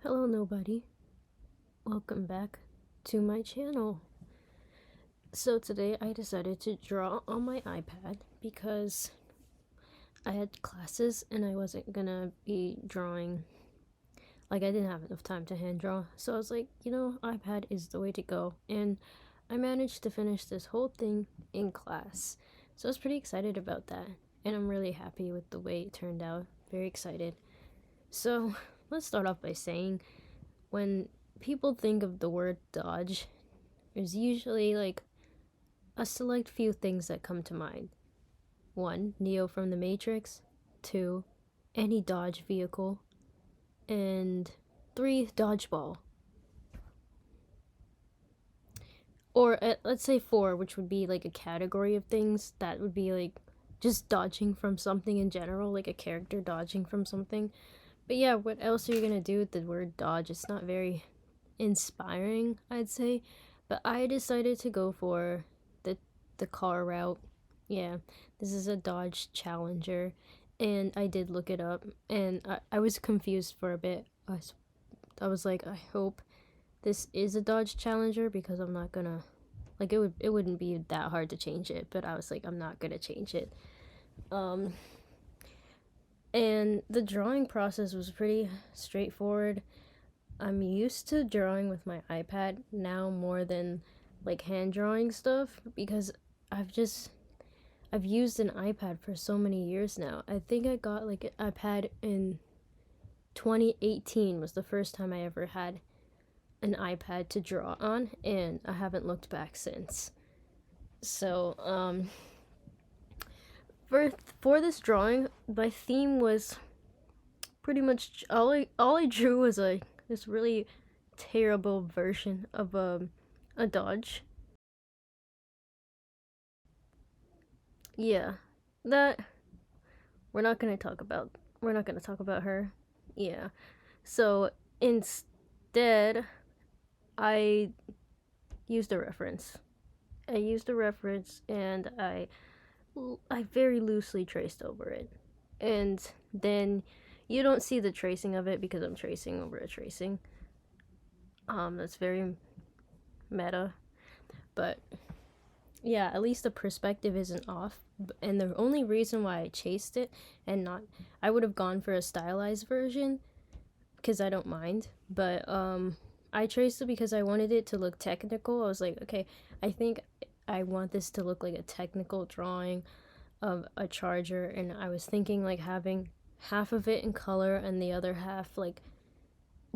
Hello nobody, welcome back to my channel. So today I decided to draw on my iPad because I had classes and I wasn't gonna be drawing, like I didn't have enough time to hand draw. So I was like, iPad is the way to go, and I managed to finish this whole thing in class. So I was pretty excited about that, and I'm really happy with the way it turned out, very excited. So let's start off by saying, when people think of the word dodge, there's usually like a select few things that come to mind. 1. Neo from the Matrix. 2. Any Dodge vehicle. And 3. Dodgeball. Or let's say 4, which would be like a category of things that would be like just dodging from something in general, like a character dodging from something. But yeah, what else are you gonna do with the word dodge? It's not very inspiring, I'd say. But I decided to go for the car route. Yeah, this is a Dodge Challenger, and I did look it up, and I was confused for a bit. I was like, I hope this is a Dodge Challenger, because I'm not gonna, like, it wouldn't be that hard to change it, but I was like, I'm not gonna change it. And the drawing process was pretty straightforward. I'm used to drawing with my iPad now more than like hand drawing stuff, because I've used an iPad for so many years now. I think I got like an iPad in 2018 was the first time I ever had an iPad to draw on, and I haven't looked back since. So, for this drawing, my theme was pretty much all I drew was like this really terrible version of a Dodge. Yeah, that we're not gonna talk about. We're not gonna talk about her. Yeah. So instead, I used a reference. And I very loosely traced over it. And then you don't see the tracing of it because I'm tracing over a tracing. That's very meta, but yeah, at least the perspective isn't off. And the only reason why I chased it and not, I would have gone for a stylized version because I don't mind, but I traced it because I wanted it to look technical. I was like, okay, I think I want this to look like a technical drawing of a charger, and I was thinking like having half of it in color and the other half like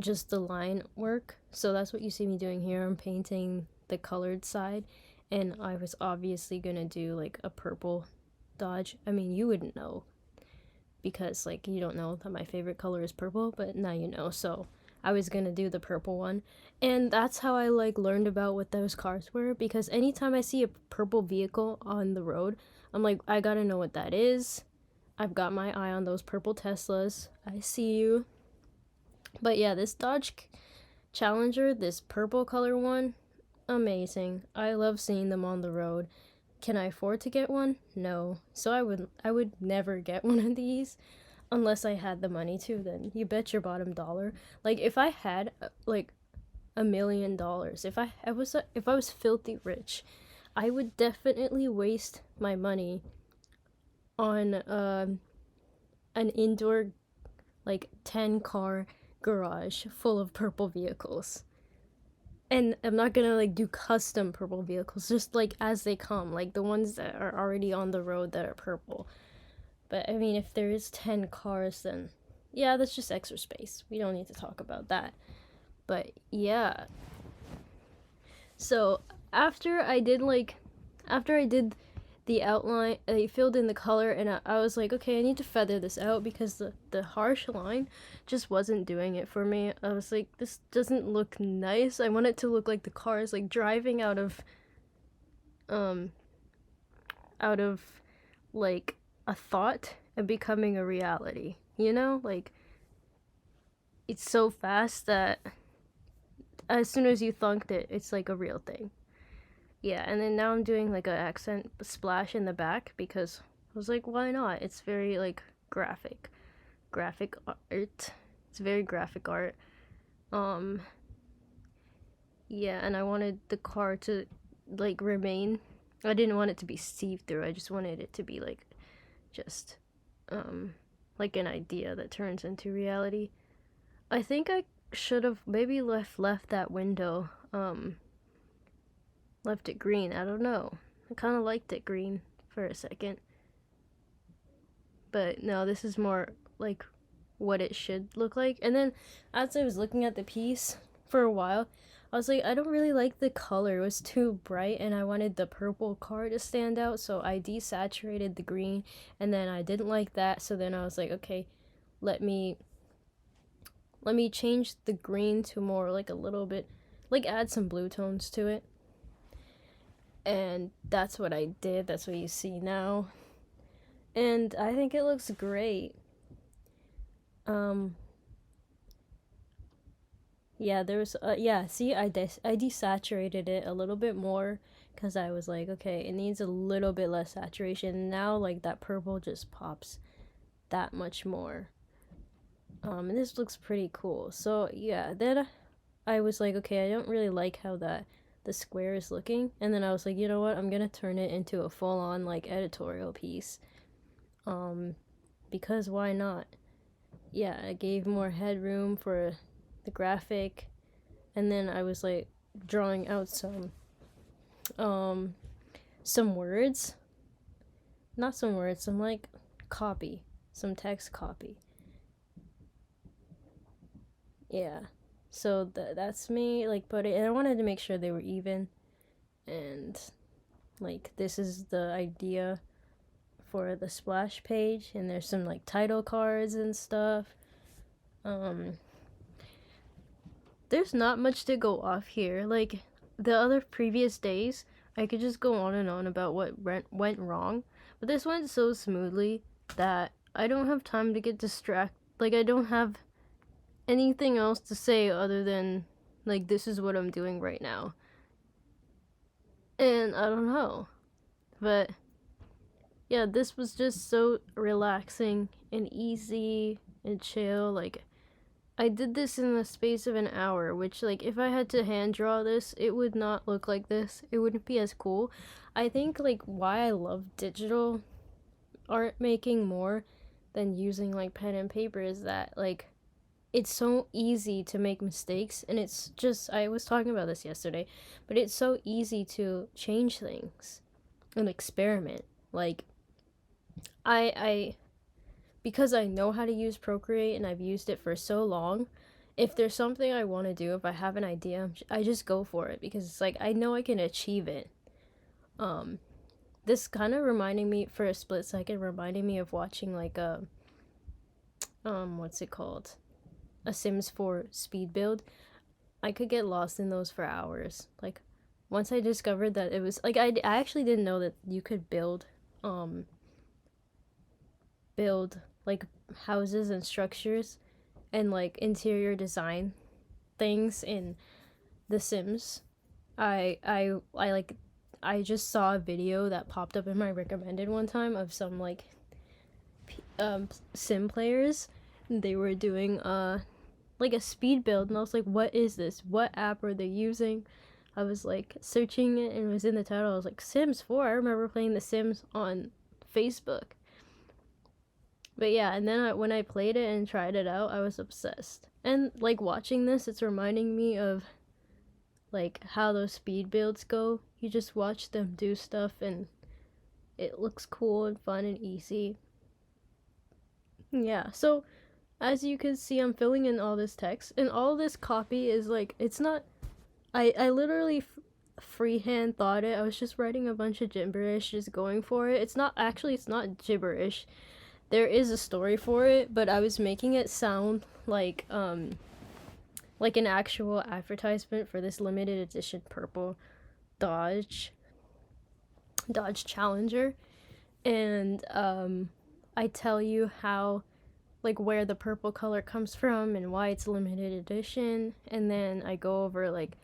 just the line work. So that's what you see me doing here. I'm painting the colored side, and I was obviously gonna do like a purple Dodge. I mean, you wouldn't know because like you don't know that my favorite color is purple, but now you know. So I was gonna do the purple one, and that's how I like learned about what those cars were, because anytime I see a purple vehicle on the road, I'm like, I gotta know what that is. I've got my eye on those purple Teslas. I see you. But yeah, this Dodge Challenger, this purple color one, amazing. I love seeing them on the road. Can I afford to get one? No. So I would never get one of these unless I had the money to. Then you bet your bottom dollar. Like if I had like $1,000,000, if I was filthy rich, I would definitely waste my money on an indoor like 10 car garage full of purple vehicles. And I'm not gonna like do custom purple vehicles, just like as they come, like the ones that are already on the road that are purple. But I mean, if there is 10 cars, then yeah, that's just extra space. We don't need to talk about that. But yeah. So after I did the outline, I filled in the color, and I was like, okay, I need to feather this out because the harsh line just wasn't doing it for me. I was like, this doesn't look nice. I want it to look like the car is like driving out of like a thought and becoming a reality, like it's so fast that as soon as you thunked it, it's like a real thing. Yeah, and then now I'm doing like an accent splash in the back because I was like, why not? It's very like graphic art. It's very graphic art. Um, yeah, and I wanted the car to like remain. I didn't want it to be see through. I just wanted it to be like just um like an idea that turns into reality. I think I should have maybe left that window left it green. I don't know. I kind of liked it green for a second. But no, this is more like what it should look like. And then as I was looking at the piece for a while, I was like, I don't really like the color. It was too bright and I wanted the purple car to stand out, so I desaturated the green, and then I didn't like that, so then I was like, okay, let me change the green to more like a little bit, like add some blue tones to it. And that's what I did. That's what you see now. And I think it looks great. Um yeah, there's yeah, see, I desaturated it a little bit more cuz I was like, okay, it needs a little bit less saturation. Now like that purple just pops that much more. And this looks pretty cool. So, yeah, then I was like, okay, I don't really like how the square is looking. And then I was like, you know what? I'm going to turn it into a full-on like editorial piece. Because why not? Yeah, I gave more headroom for the graphic, and then I was like drawing out some words. Not some words, some like copy, some text copy. Yeah. So that's me like, but I wanted to make sure they were even, and like this is the idea for the splash page, and there's some like title cards and stuff. There's not much to go off here. Like the other previous days, I could just go on and on about what went wrong, but this went so smoothly that I don't have time to get distracted. Like I don't have anything else to say other than like this is what I'm doing right now. And I don't know. But yeah, this was just so relaxing and easy and chill. Like I did this in the space of an hour, which like if I had to hand draw this, it would not look like this. It wouldn't be as cool. I think like why I love digital art making more than using like pen and paper is that like it's so easy to make mistakes, and it's just, I was talking about this yesterday, but it's so easy to change things and experiment. Like I because I know how to use Procreate and I've used it for so long, if there's something I want to do, if I have an idea, I just go for it because it's like I know I can achieve it. This kind of reminding me for a split second, reminding me of watching like a what's it called, a Sims 4 speed build. I could get lost in those for hours. Like once I discovered that it was like I actually didn't know that you could build like houses and structures and like interior design things in The Sims. I just saw a video that popped up in my recommended one time of some like sim players. They were doing like a speed build, and I was like, what is this? What app are they using? I was like searching it, and it was in the title. I was like, Sims 4. I remember playing The Sims on Facebook. But yeah, and then when I played it and tried it out, I was obsessed. And like watching this, it's reminding me of like how those speed builds go. You just watch them do stuff, and it looks cool and fun and easy. Yeah, so as you can see, I'm filling in all this text, and all this copy is like, it's not, I literally freehand thought it. I was just writing a bunch of gibberish, just going for it. It's not gibberish. There is a story for it, but I was making it sound like an actual advertisement for this limited edition purple Dodge Challenger. And I tell you how, like, where the purple color comes from and why it's limited edition, and then I go over like,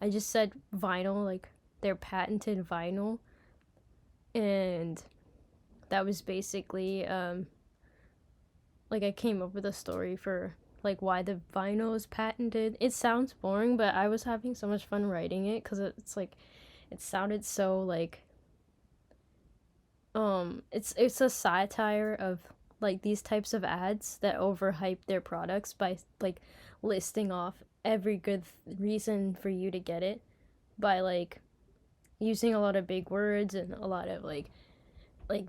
I just said vinyl, like their patented vinyl, and that was basically like I came up with a story for like why the vinyl is patented. It sounds boring, but I was having so much fun writing it because it's like it sounded so like it's a satire of like these types of ads that overhype their products by like listing off every good reason for you to get it by like using a lot of big words and a lot of like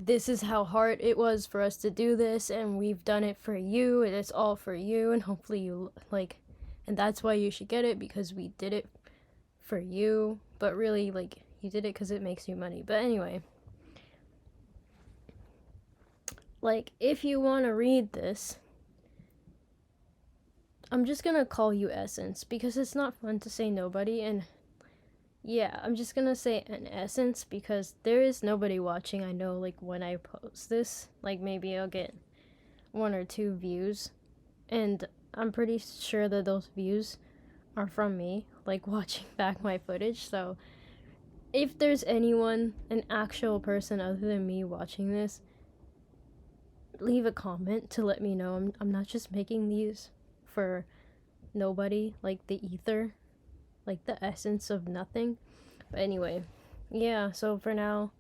this is how hard it was for us to do this and we've done it for you and it's all for you and hopefully you like and that's why you should get it because we did it for you, but really like you did it because it makes you money. But anyway, like if you want to read this, I'm just gonna call you Essence because it's not fun to say nobody. And yeah, I'm just gonna say an Essence because there is nobody watching. I know like when I post this, like maybe I'll get 1 or 2 views, and I'm pretty sure that those views are from me like watching back my footage. So if there's anyone, an actual person other than me watching this, leave a comment to let me know I'm not just making these for nobody, like the ether, like the essence of nothing. But anyway, yeah, so for now,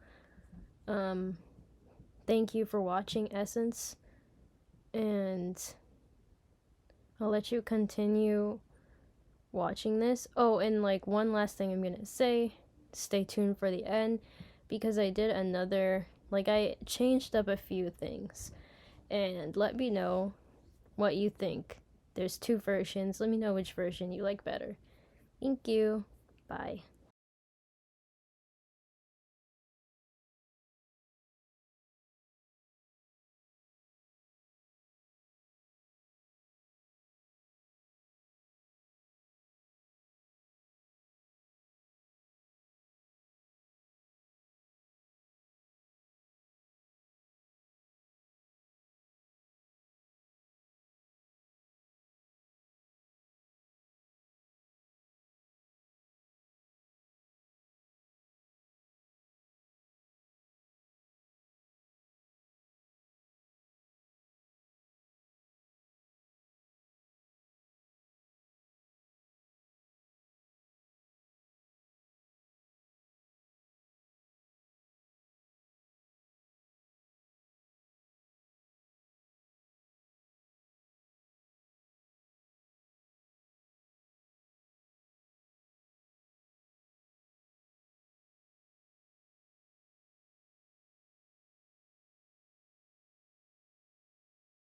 thank you for watching, Essence, and I'll let you continue watching this. Oh, and like one last thing I'm gonna say, stay tuned for the end because I did another, like I changed up a few things, and let me know what you think. There's 2 versions. Let me know which version you like better. Thank you. Bye.